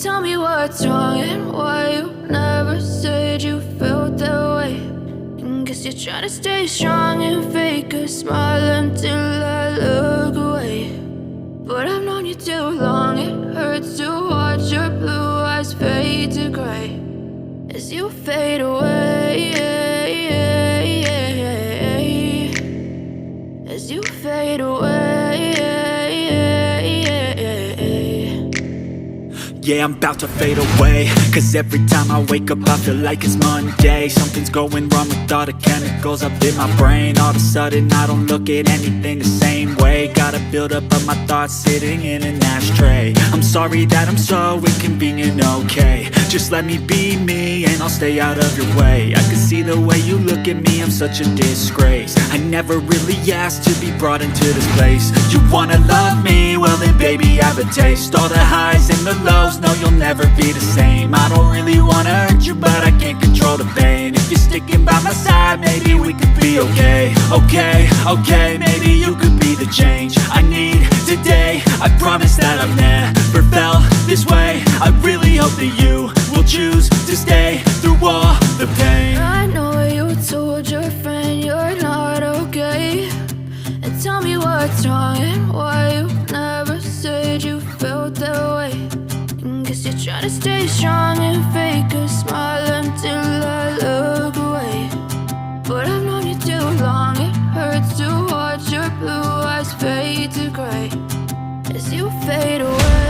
Tell me what's wrong and why you never said you felt that way. And guess you're trying to stay strong and fake a smile until I look away. But I've known you too long, it hurts to watch your blue eyes fade to gray as you fade away, as you fade away. Yeah, I'm about to fade away, cause every time I wake up I feel like it's Monday. Something's going wrong with all the chemicals up in my brain. All of a sudden I don't look at anything the same way. Got a buildup of my thoughts sitting in an ashtray. I'm sorry that I'm so inconvenient, okay. Just let me be me and I'll stay out of your way. I can see the way you look at me, I'm such a disgrace. I never really asked to be brought into this place. You wanna love me? Well then baby have a taste. All the highs and the lows, no, you'll never be the same. I don't really wanna hurt you, but I can't control the pain. If you're sticking by my side, maybe we could be okay. Okay, maybe you could be the change I need today. I promise that I've never felt this way. I really hope that you will choose to stay through all the pain. I know you told your friend you're not okay, and tell me what's wrong and why you never said you felt that way. Guess you're trying to stay strong and fake a smile until I look away. But I've known you too long, it hurts to watch your blue eyes fade to gray as you fade away.